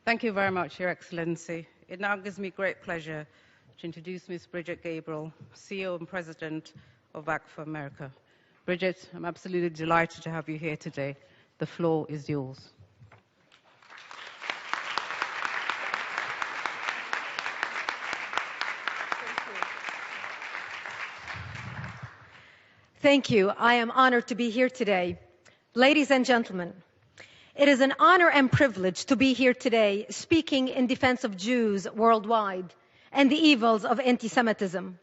Thank you very much, Your Excellency. It now gives me great pleasure to introduce Ms. Bridget Gabriel, CEO and President of Act for America. Bridget, I'm absolutely delighted to have you here today. The floor is yours. Thank you. I am honored to be here today. Ladies and gentlemen, it is an honor and privilege to be here today speaking in defense of Jews worldwide and the evils of anti-Semitism.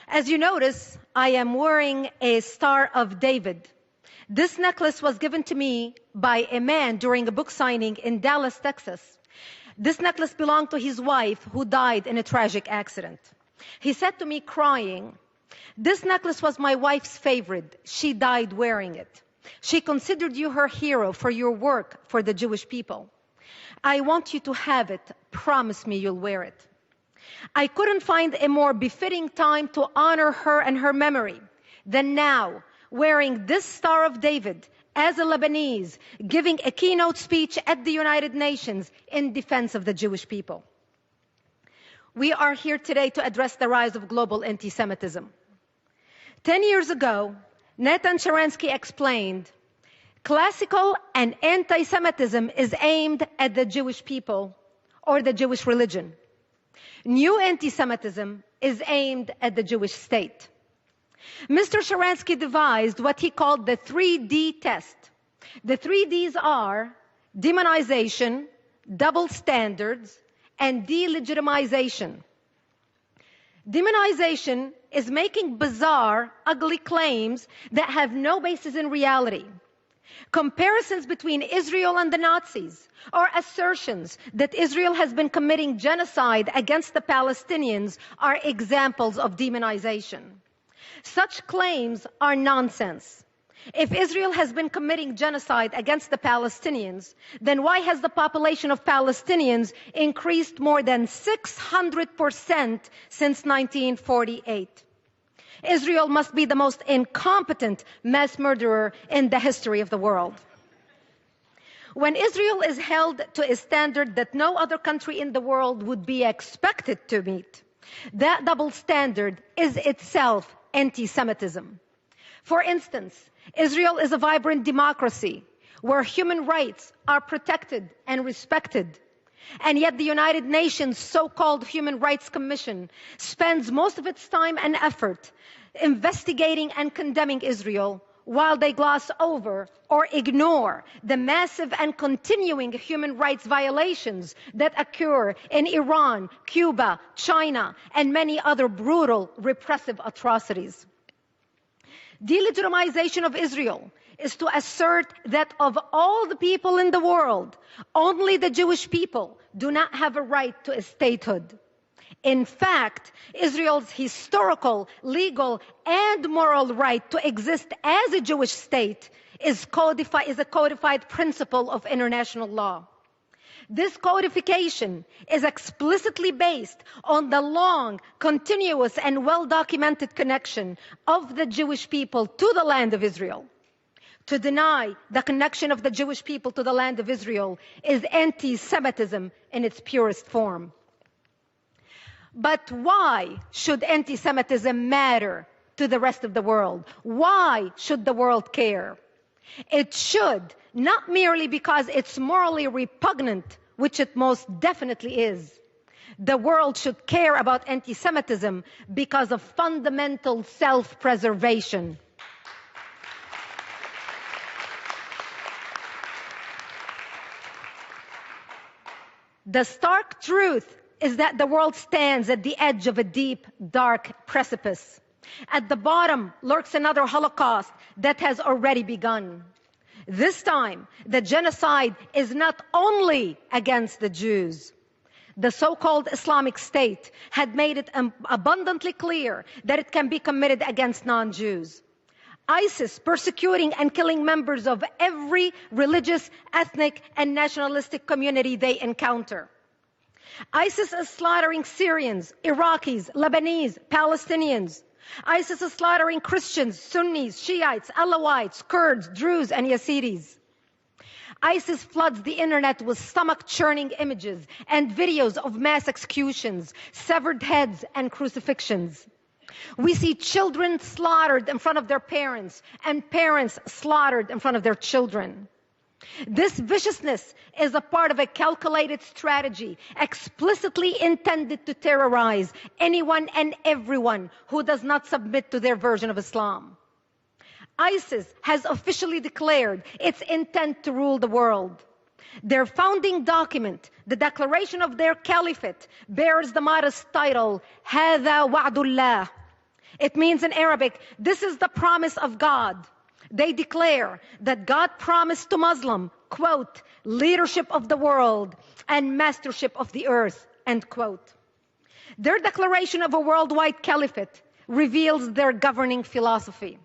As you notice, I am wearing a Star of David. This necklace was given to me by a man during a book signing in Dallas, Texas. This necklace belonged to his wife who died in a tragic accident. He said to me crying, "This necklace was my wife's favorite. She died wearing it. She considered you her hero for your work for the Jewish people. I want you to have it. Promise me you'll wear it." I couldn't find a more befitting time to honor her and her memory than now, wearing this Star of David as a Lebanese, giving a keynote speech at the United Nations in defense of the Jewish people. We are here today to address the rise of global anti-Semitism. 10 years ago, Natan Sharansky explained, classical and anti-Semitism is aimed at the Jewish people or the Jewish religion. New anti-Semitism is aimed at the Jewish state. Mr. Sharansky devised what he called the 3D test. The 3Ds are demonization, double standards, and delegitimization. Demonization is making bizarre, ugly claims that have no basis in reality. Comparisons between Israel and the Nazis, or assertions that Israel has been committing genocide against the Palestinians are examples of demonization. Such claims are nonsense. If Israel has been committing genocide against the Palestinians, then why has the population of Palestinians increased more than 600% since 1948? Israel must be the most incompetent mass murderer in the history of the world. When Israel is held to a standard that no other country in the world would be expected to meet, that double standard is itself anti-Semitism. For instance, Israel is a vibrant democracy where human rights are protected and respected. And yet the United Nations so-called Human Rights Commission spends most of its time and effort investigating and condemning Israel while they gloss over or ignore the massive and continuing human rights violations that occur in Iran, Cuba, China, and many other brutal, repressive atrocities. Delegitimization of Israel is to assert that of all the people in the world, only the Jewish people do not have a right to a statehood. In fact, Israel's historical, legal, and moral right to exist as a Jewish state is a codified principle of international law. This codification is explicitly based on the long, continuous, and well-documented connection of the Jewish people to the land of Israel. To deny the connection of the Jewish people to the land of Israel is anti-Semitism in its purest form. But why should anti-Semitism matter to the rest of the world? Why should the world care? It should, not merely because it's morally repugnant, which it most definitely is. The world should care about anti-Semitism because of fundamental self-preservation. The stark truth is that the world stands at the edge of a deep, dark precipice. At the bottom lurks another Holocaust that has already begun. This time, the genocide is not only against the Jews. The so-called Islamic State had made it abundantly clear that it can be committed against non-Jews. ISIS persecuting and killing members of every religious, ethnic, and nationalistic community they encounter. ISIS is slaughtering Syrians, Iraqis, Lebanese, Palestinians. ISIS is slaughtering Christians, Sunnis, Shiites, Alawites, Kurds, Druze, and Yazidis. ISIS floods the internet with stomach-churning images and videos of mass executions, severed heads, and crucifixions. We see children slaughtered in front of their parents and parents slaughtered in front of their children. This viciousness is a part of a calculated strategy explicitly intended to terrorize anyone and everyone who does not submit to their version of Islam. ISIS has officially declared its intent to rule the world. Their founding document, the declaration of their caliphate, bears the modest title, هَذَا وَعْدُ اللَّهِ. It means in Arabic, this is the promise of God. They declare that God promised to Muslim, quote, leadership of the world and mastership of the earth, end quote. Their declaration of a worldwide caliphate reveals their governing philosophy.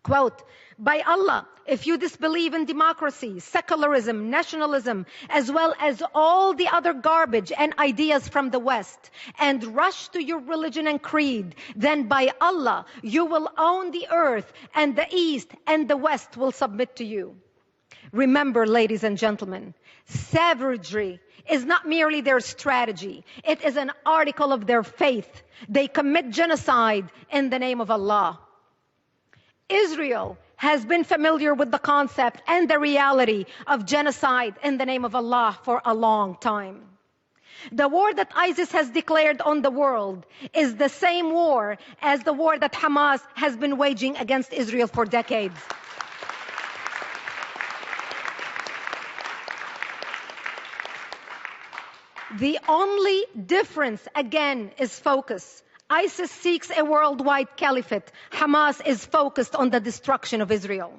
Quote, by Allah, if you disbelieve in democracy, secularism, nationalism, as well as all the other garbage and ideas from the West, and rush to your religion and creed, then by Allah, you will own the earth, and the East and the West will submit to you. Remember, ladies and gentlemen, savagery is not merely their strategy. It is an article of their faith. They commit genocide in the name of Allah. Israel has been familiar with the concept and the reality of genocide in the name of Allah for a long time. The war that ISIS has declared on the world is the same war as the war that Hamas has been waging against Israel for decades. The only difference, again, is focus. ISIS seeks a worldwide caliphate. Hamas is focused on the destruction of Israel.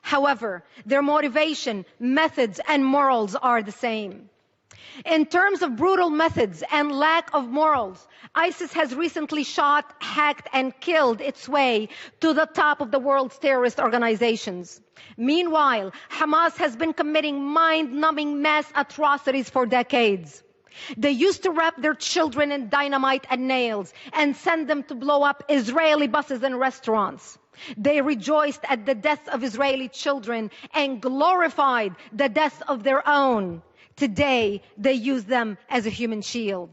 However, their motivation, methods, and morals are the same. In terms of brutal methods and lack of morals, ISIS has recently shot, hacked, and killed its way to the top of the world's terrorist organizations. Meanwhile, Hamas has been committing mind-numbing mass atrocities for decades. They used to wrap their children in dynamite and nails and send them to blow up Israeli buses and restaurants. They rejoiced at the deaths of Israeli children and glorified the deaths of their own. Today, they use them as a human shield.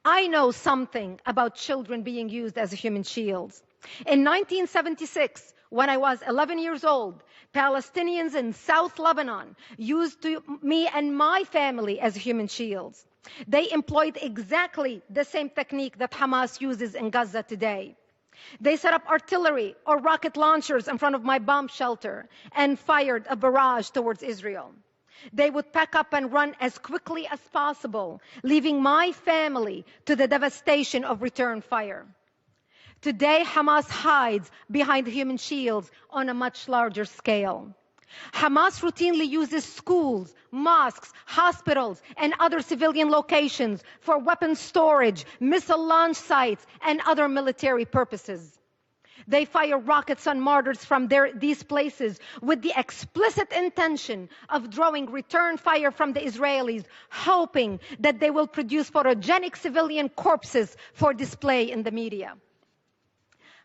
I know something about children being used as a human shields. In 1976, when I was 11 years old, Palestinians in South Lebanon used me and my family as human shields. They employed exactly the same technique that Hamas uses in Gaza today. They set up artillery or rocket launchers in front of my bomb shelter and fired a barrage towards Israel. They would pack up and run as quickly as possible, leaving my family to the devastation of return fire. Today, Hamas hides behind human shields on a much larger scale. Hamas routinely uses schools, mosques, hospitals, and other civilian locations for weapons storage, missile launch sites, and other military purposes. They fire rockets on mortars from these places with the explicit intention of drawing return fire from the Israelis, hoping that they will produce photogenic civilian corpses for display in the media.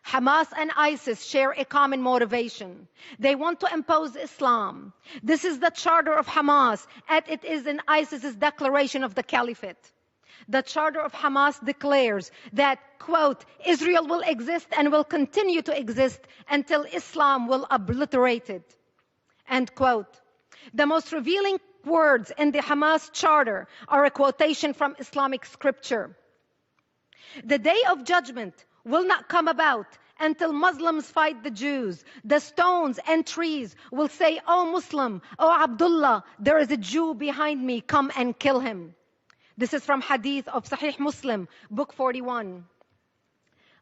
Hamas and ISIS share a common motivation. They want to impose Islam. This is the charter of Hamas, and it is in ISIS's declaration of the caliphate. The charter of Hamas declares that, quote, Israel will exist and will continue to exist until Islam will obliterate it, end quote. The most revealing words in the Hamas charter are a quotation from Islamic scripture. The day of judgment will not come about until Muslims fight the Jews. The stones and trees will say, "O Muslim, O Abdullah, there is a Jew behind me, come and kill him." This is from Hadith of Sahih Muslim, book 41.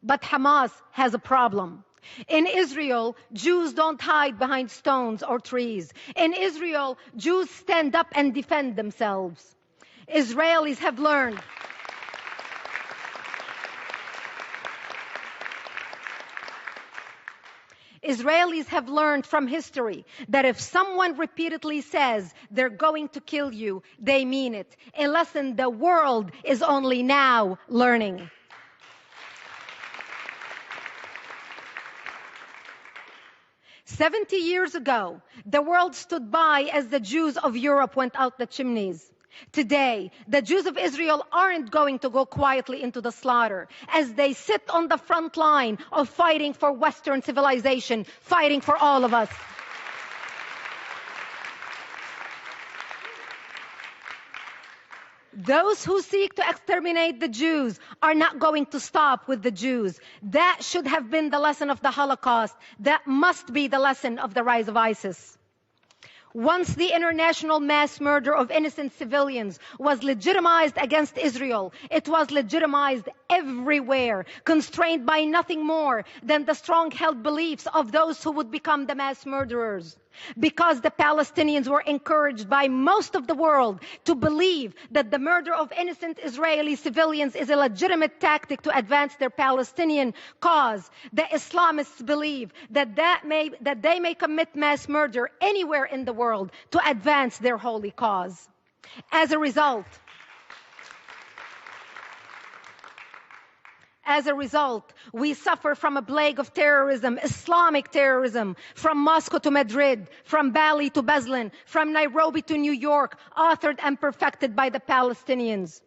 But Hamas has a problem. In Israel, Jews don't hide behind stones or trees. In Israel, Jews stand up and defend themselves. Israelis have learned from history that if someone repeatedly says they're going to kill you, they mean it. A lesson the world is only now learning. 70 years ago, the world stood by as the Jews of Europe went out the chimneys. Today, the Jews of Israel aren't going to go quietly into the slaughter as they sit on the front line of fighting for Western civilization, fighting for all of us. Those who seek to exterminate the Jews are not going to stop with the Jews. That should have been the lesson of the Holocaust. That must be the lesson of the rise of ISIS. Once the international mass murder of innocent civilians was legitimized against Israel, it was legitimized everywhere, constrained by nothing more than the strong-held beliefs of those who would become the mass murderers. Because the Palestinians were encouraged by most of the world to believe that the murder of innocent Israeli civilians is a legitimate tactic to advance their Palestinian cause, the Islamists believe that they may commit mass murder anywhere in the world to advance their holy cause. As a result, we suffer from a plague of terrorism, Islamic terrorism, from Moscow to Madrid, from Bali to Beslan, from Nairobi to New York, authored and perfected by the Palestinians.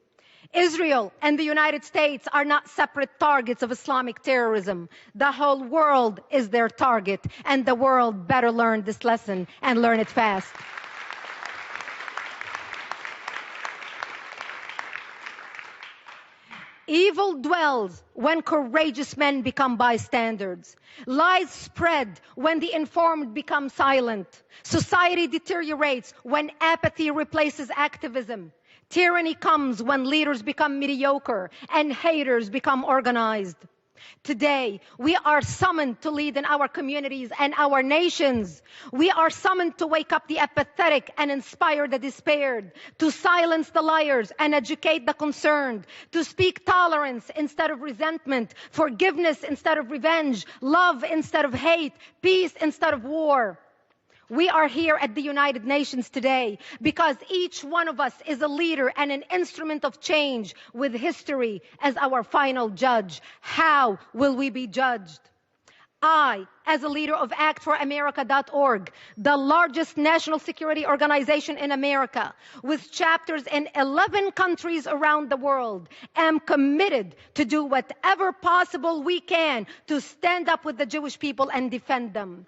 Israel and the United States are not separate targets of Islamic terrorism. The whole world is their target, and the world better learn this lesson and learn it fast. Evil dwells when courageous men become bystanders. Lies spread when the informed become silent. Society deteriorates when apathy replaces activism. Tyranny comes when leaders become mediocre and haters become organized. Today, we are summoned to lead in our communities and our nations. We are summoned to wake up the apathetic and inspire the despaired, to silence the liars and educate the concerned, to speak tolerance instead of resentment, forgiveness instead of revenge, love instead of hate, peace instead of war. We are here at the United Nations today because each one of us is a leader and an instrument of change with history as our final judge. How will we be judged? I, as a leader of ActForAmerica.org, the largest national security organization in America, with chapters in 11 countries around the world, am committed to do whatever possible we can to stand up with the Jewish people and defend them.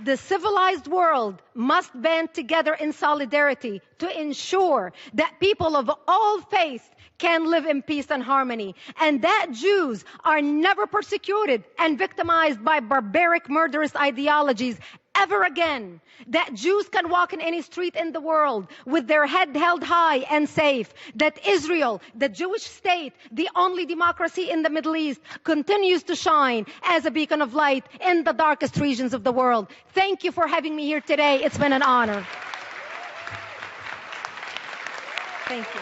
The civilized world must band together in solidarity to ensure that people of all faiths can live in peace and harmony, and that Jews are never persecuted and victimized by barbaric, murderous ideologies ever again. That Jews can walk in any street in the world with their head held high and safe. That Israel, the Jewish state, the only democracy in the Middle East, continues to shine as a beacon of light in the darkest regions of the world. Thank you for having me here today. It's been an honor. Thank you.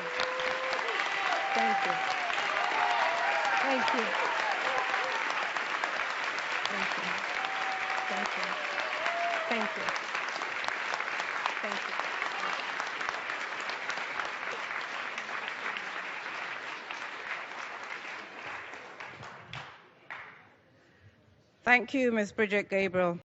Thank you. Thank you. Thank you. Thank you. Thank you. Thank you. Thank you, Ms. Bridget Gabriel.